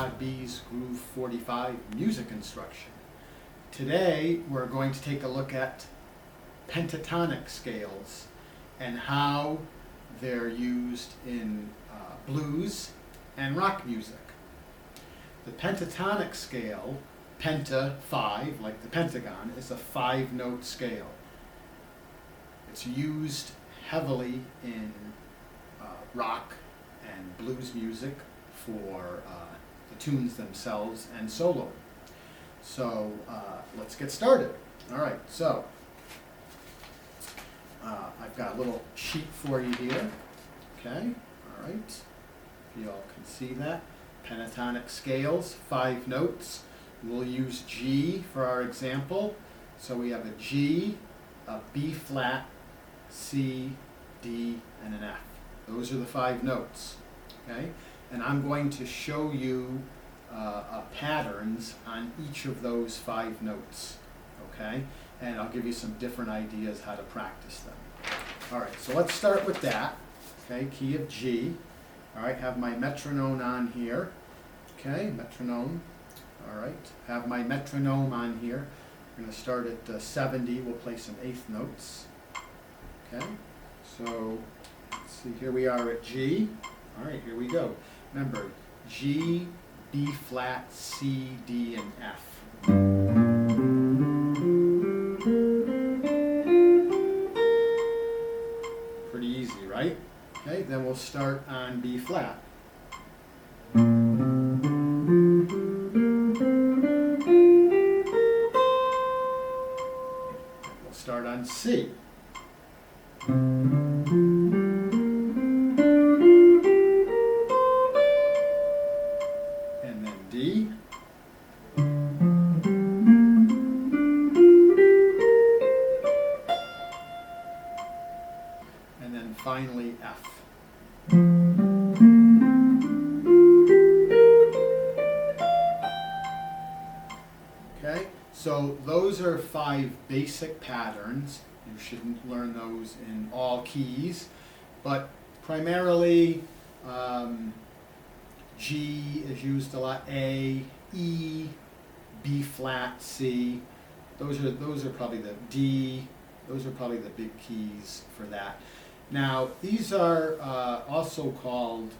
Todd B's Groove 45 music instruction. Today we're going to take a look at pentatonic scales and how they're used in blues and rock music. The pentatonic scale, penta 5, like the pentagon, is a 5-note scale. It's used heavily in rock and blues music for the tunes themselves and solo. So let's get started. All right, so I've got a little sheet for you here. Okay, all right, if you all can see that. Pentatonic scales, 5 notes. We'll use G for our example. So we have a G, a B flat, C, D, and an F. Those are the 5 notes, okay? And I'm going to show you patterns on each of those 5 notes, okay? And I'll give you some different ideas how to practice them. All right, so let's start with that, okay? Key of G. All right, have my metronome on here, okay? Metronome, all right. Have my metronome on here. We're going to start at 70. We'll play some 8th notes, okay? So let's see, here we are at G. All right, here we go. Remember, G, B flat, C, D, and F. Pretty easy, right? Okay, then we'll start on B flat. We'll start on C. And then D. And then finally F. Okay, so those are 5 basic patterns. You should learn those in all keys, but primarily G is used a lot. A, E, B flat, C. Those are probably the D. Those are probably the big keys for that. Now these are also called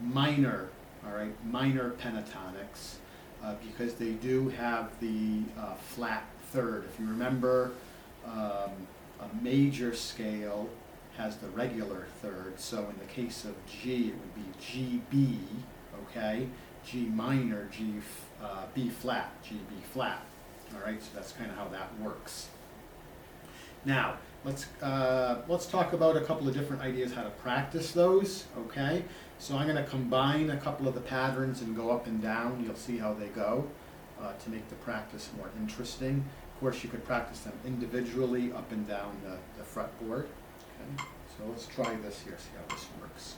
minor. All right, minor pentatonics because they do have the flat third. If you remember, a major scale has the regular third, so in the case of G, it would be GB, okay? G minor, B flat, GB flat, all right? So that's kind of how that works. Now, let's talk about a couple of different ideas how to practice those, okay? So I'm going to combine a couple of the patterns and go up and down. You'll see how they go to make the practice more interesting. Of course, you could practice them individually up and down the fretboard. Okay, so let's try this here, see how this works.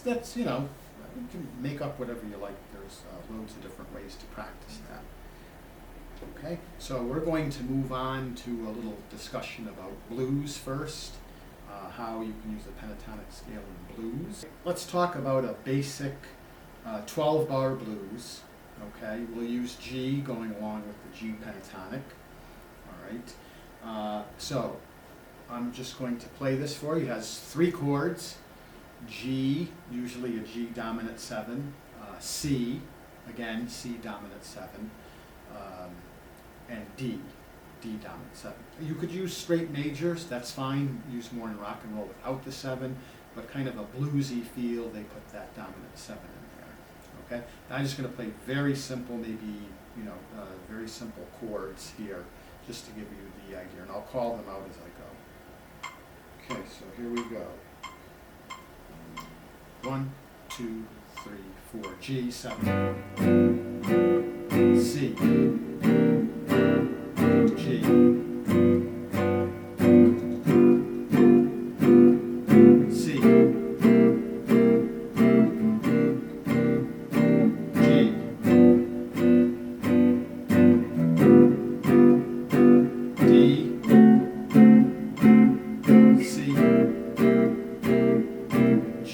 That's, you know, you can make up whatever you like. There's loads of different ways to practice that. Okay, so we're going to move on to a little discussion about blues first, how you can use the pentatonic scale in blues. Let's talk about a basic 12-bar blues. Okay, we'll use G going along with the G pentatonic. All right, so I'm just going to play this for you. It has 3 chords. G, usually a G dominant 7, C, again C dominant 7, and D dominant 7. You could use straight majors, that's fine, use more in rock and roll without the 7, but kind of a bluesy feel, they put that dominant 7 in there. Okay, now I'm just going to play very simple, maybe very simple chords here, just to give you the idea, and I'll call them out as I go. Okay, so here we go. 1, 2, 3, 4, G, 7, C, G, C, G, D, C, G,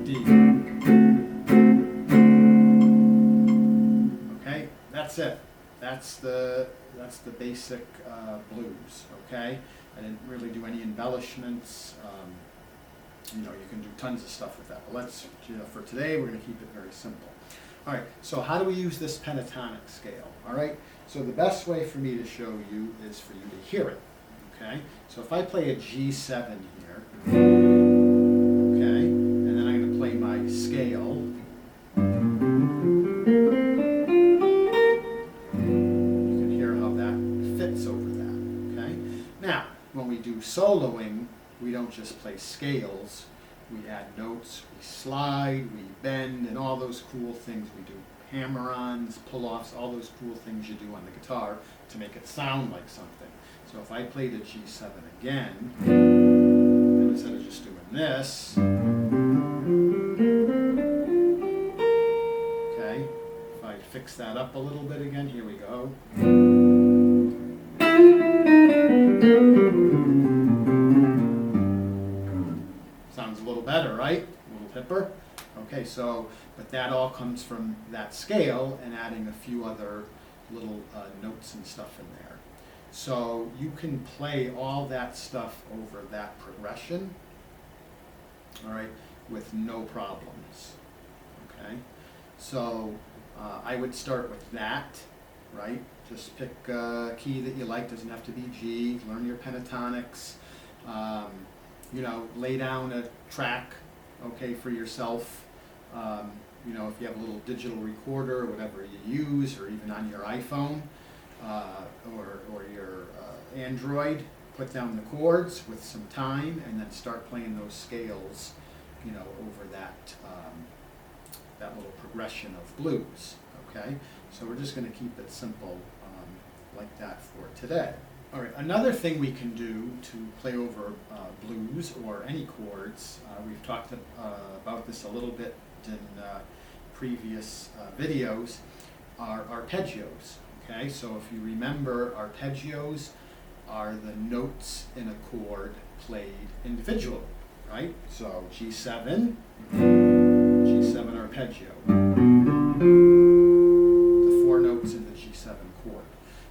D. Okay, that's it. That's the basic blues. Okay, I didn't really do any embellishments. You know, you can do tons of stuff with that. But let's, for today, we're going to keep it very simple. All right. So how do we use this pentatonic scale? All right. So the best way for me to show you is for you to hear it. Okay. So if I play a G7 here, okay, and then I'm going to play my scale. Over that, okay? Now, when we do soloing, we don't just play scales, we add notes, we slide, we bend, and all those cool things we do. Hammer-ons, pull-offs, all those cool things you do on the guitar to make it sound like something. So if I played a G7 again, and instead of just doing this, okay, if I fix that up a little bit again, here we go. Sounds a little better, right? A little hipper. Okay, so, but that all comes from that scale and adding a few other little notes and stuff in there. So you can play all that stuff over that progression, all right, with no problems. Okay, so I would start with that, right? Just pick a key that you like, doesn't have to be G, learn your pentatonics, you know, lay down a track, okay, for yourself. You know, if you have a little digital recorder or whatever you use, or even on your iPhone or your Android, put down the chords with some time and then start playing those scales, you know, over that, that little progression of blues, okay? So we're just going to keep it simple like that for today. All right, another thing we can do to play over blues or any chords, we've talked about this a little bit in previous videos, are arpeggios. Okay, so if you remember, arpeggios are the notes in a chord played individually, right? So G7, G7 arpeggio, the 4 notes in the G7 chord.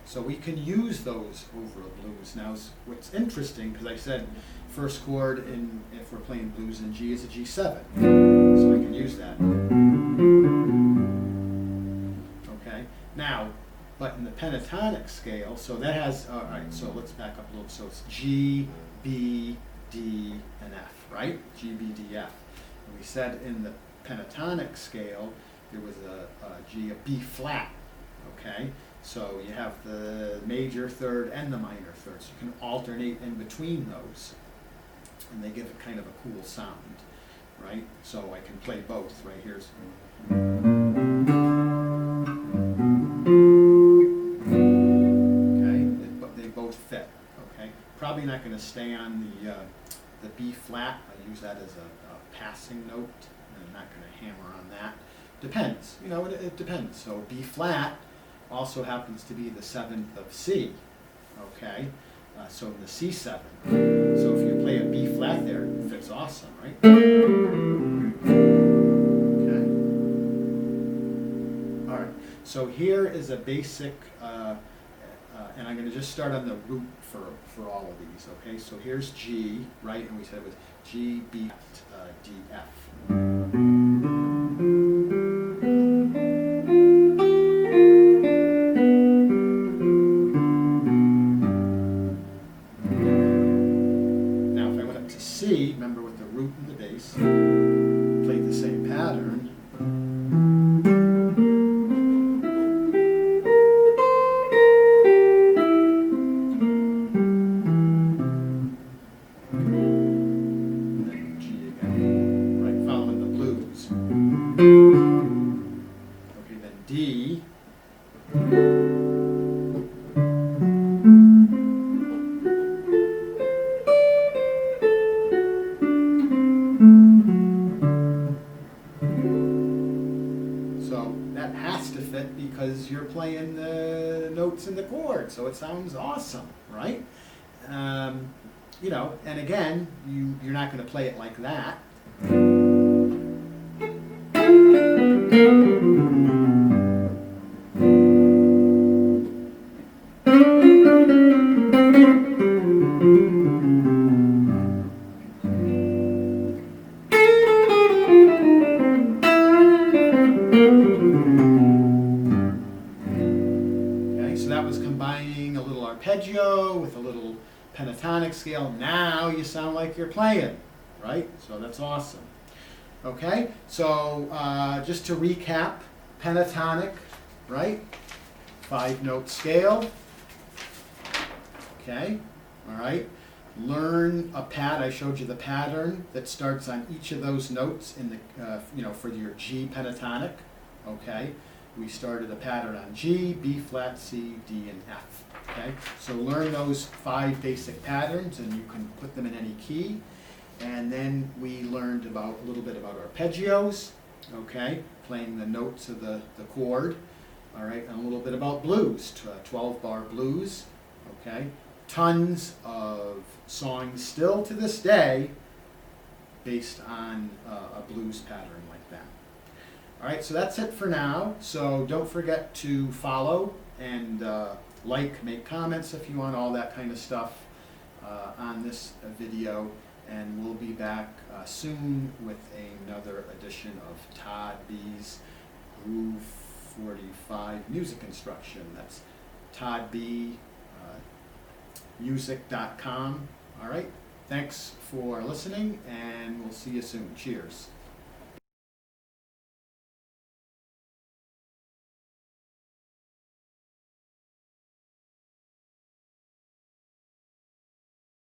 So we can use those over a blues. Now, what's interesting, because I said first chord if we're playing blues in G is a G7, so I can use that. Okay. Now, but in the pentatonic scale, so that has, all right, so let's back up a little. So it's G, B, D, and F, right? G, B, D, F. And we said in the pentatonic scale, there was a G, a B flat, okay? So you have the major third and the minor third. So you can alternate in between those, and they give it kind of a cool sound, right? So I can play both, right? Here's... They both fit, okay? Probably not going to stay on the B flat. I use that as a passing note, and I'm not going to hammer on that. Depends, you know, it depends. So B flat also happens to be the 7th of C, okay? So the C7. So if you play a B flat there, it fits awesome, right? Okay. All right. So here is a basic. And I'm going to just start on the root for all of these, okay? So here's G, right? And we said it was G, B, D, F. Now, if I went up to C, remember with the root and the bass, played the same pattern. So that has to fit because you're playing the notes in the chord, so it sounds awesome, right? You know, and again, you're not going to play it like that. Okay, so that was combining a little arpeggio with a little pentatonic scale. Now you sound like you're playing, right? So that's awesome. Okay, so just to recap, pentatonic, right? 5-note scale. Okay, all right. Learn a pad. I showed you the pattern that starts on each of those notes in the, you know, for your G pentatonic. Okay, we started a pattern on G, B flat, C, D, and F. Okay, so learn those 5 basic patterns, and you can put them in any key. And then we learned a little bit about arpeggios. Okay, playing the notes of the chord. All right, and a little bit about blues, 12-bar blues. Okay, tons of songs still to this day based on a blues pattern like that. All right, so that's it for now. So don't forget to follow and like, make comments if you want, all that kind of stuff on this video. And we'll be back soon with another edition of Todd B's Groove 45 Music Instruction. That's toddbmusic.com. All right, thanks for listening, and we'll see you soon. Cheers.